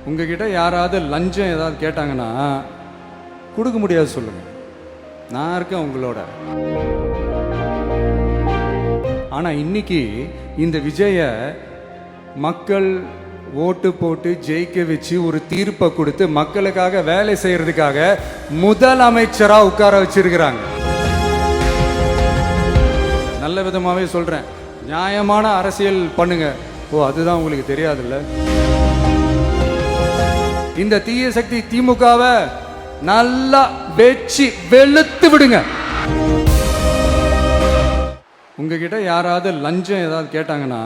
உங்ககிட்ட யாராவது லஞ்சம் ஏதாவது கேட்டாங்கன்னா கொடுக்க முடியாது சொல்லுங்க, நான் இருக்கேன் உங்களோட. ஆனா இன்னைக்கு இந்த விஜய மக்கள் ஓட்டு போட்டு ஜெயிக்க வச்சு ஒரு தீர்ப்பை கொடுத்து மக்களுக்காக வேலை செய்யறதுக்காக முதலமைச்சரா உட்கார வச்சிருக்கிறாங்க. நல்ல விதமாவே சொல்றேன், நியாயமான அரசியல் பண்ணுங்க. ஓ, அதுதான் உங்களுக்கு தெரியாதுல்ல? இந்த தீய சக்தி திமுகவை நல்லா வெச்சு வெளுத்து விடுங்க. உங்ககிட்ட யாராவது லஞ்சம் ஏதாவது கேட்டாங்கன்னா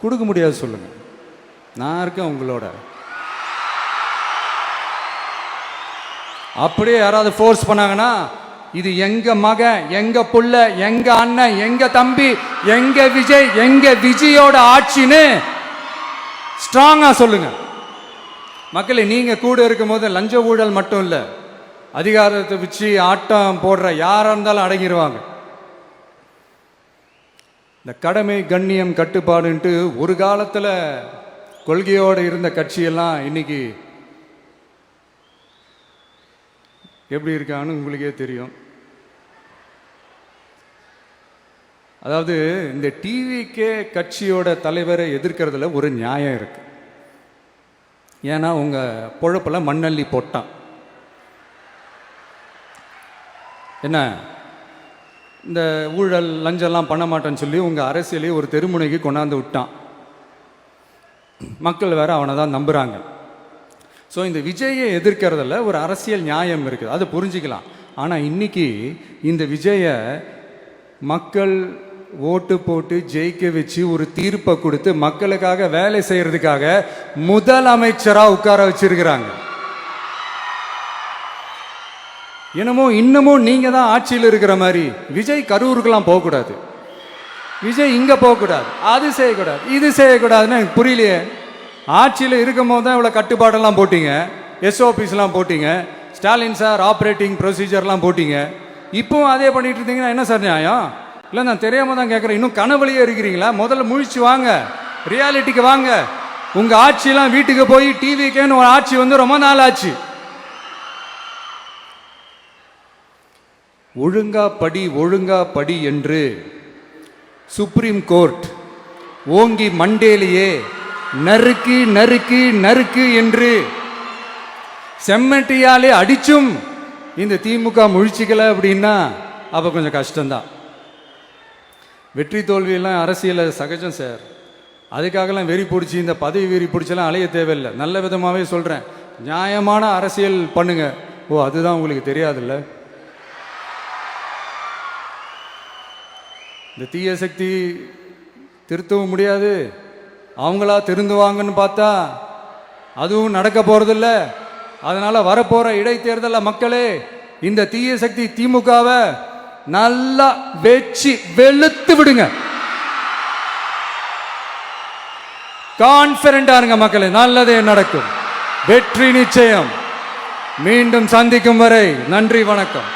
கொடுக்க முடியாது சொல்லுங்க, நான் இருக்கேன் உங்களோட. அப்படியே யாராவது ஃபோர்ஸ் பண்ணாங்கன்னா இது எங்க மகன், எங்க புள்ள, எங்க அண்ணன், எங்க தம்பி, எங்க விஜய், எங்க விஜயோட ஆட்சின்னு ஸ்ட்ராங்கா சொல்லுங்க. மக்களே, நீங்க கூட இருக்கும் போது லஞ்ச ஊழல் மட்டும் இல்ல, அதிகாரத்தை வச்சு ஆட்டம் போடுற யாரா இருந்தாலும் அடங்கிடுவாங்க. இந்த கடமை கண்ணியம் கட்டுப்பாடுன்ட்டு ஒரு காலத்துல கொள்கையோடு இருந்த கட்சியெல்லாம் இன்னைக்கு எப்படி இருக்கான்னு உங்களுக்கே தெரியும். அதாவது இந்த டிவிக்கே கட்சியோட தலைவரை எதிர்க்கிறதுல ஒரு நியாயம் இருக்கு. ஏன்னா உங்க பொழப்புல மண்ணள்ளி போட்டான். என்ன இந்த ஊழல் லஞ்சம்லாம் பண்ண மாட்டேன்னு சொல்லி உங்க அரசியலே ஒரு தெருமுனைக்கு கொண்டாந்து விட்டான். மக்கள் வேற அவனை தான் நம்புறாங்க. ஸோ இந்த விஜயை எதிர்க்கிறதுல ஒரு அரசியல் நியாயம் இருக்குது, அதை புரிஞ்சுக்கலாம். ஆனால் இன்னைக்கு இந்த விஜய மக்கள் ஓட்டு போட்டு ஜெயிக்க வச்சு ஒரு தீர்ப்பை கொடுத்து மக்களுக்காக வேலை செய்யறதுக்காக முதலமைச்சரா உட்கார வச்சிருக்கிறாங்க. என்னமோ இன்னமும் நீங்க தான் ஆட்சியில் இருக்கிற மாதிரி. விஜய் கரூருக்கெல்லாம் போகக்கூடாது, விஜய் இங்க போகக்கூடாது, அது செய்யக்கூடாது, இது செய்யக்கூடாதுன்னு எனக்கு புரியலையே. ஆட்சியில் இருக்கும் போது தான் இவ்வளோ கட்டுப்பாடெல்லாம் போட்டீங்க, எஸ்ஓபிஸ்லாம் போட்டீங்க, ஸ்டாலின் சார் ஆப்ரேட்டிங் ப்ரொசீஜர்லாம் போட்டீங்க. இப்போவும் அதே பண்ணிட்டு இருந்தீங்கன்னா என்ன சார் நியாயம்? இல்லை, நான் தெரியாம தான் கேட்குறேன். இன்னும் கனவுலையே இருக்கிறீங்களா? முதல்ல முழிச்சு வாங்க, ரியாலிட்டிக்கு வாங்க. உங்க ஆட்சியெல்லாம் வீட்டுக்கு போய் டிவிக்கேன்னு ஒரு ஆட்சி வந்து ரொம்ப நாள் ஆச்சு. ஒழுங்கா படி ஒழுங்கா படி என்று சுப்ரீம் கோர்ட் ஓங்கி மண்டேலியே நறுக்கு நறுக்கு நறுக்கு என்று செம்மட்டியாலே அடிச்சும் இந்த திமுக முழிச்சிக்கல அப்படின்னா அப்ப கொஞ்சம் கஷ்டம்தான். வெற்றி தோல்வியெல்லாம் அரசியல சகஜம் சார். அதுக்காகலாம் வெறி பிடிச்சி இந்த பதவி வெறி பிடிச்செல்லாம் அலைய தேவையில்லை. நல்ல விதமாவே சொல்றேன், நியாயமான அரசியல் பண்ணுங்க. ஓ, அதுதான் உங்களுக்கு தெரியாதுல்ல? இந்த தீய சக்தி திருத்தவும் முடியாது, அவங்களா திருந்துவாங்கன்னு பார்த்தா அதுவும் நடக்க போறதில்ல. அதனால வரப்போற இடைத்தேர்தல மக்களே இந்த தீய சக்தி திமுகவை நல்லா வெச்சு வெளுத்து விடுங்க. கான்பிடண்டா இருங்க மக்களே, நல்லதே நடக்கும், வெற்றி நிச்சயம். மீண்டும் சந்திக்கும் வரை நன்றி, வணக்கம்.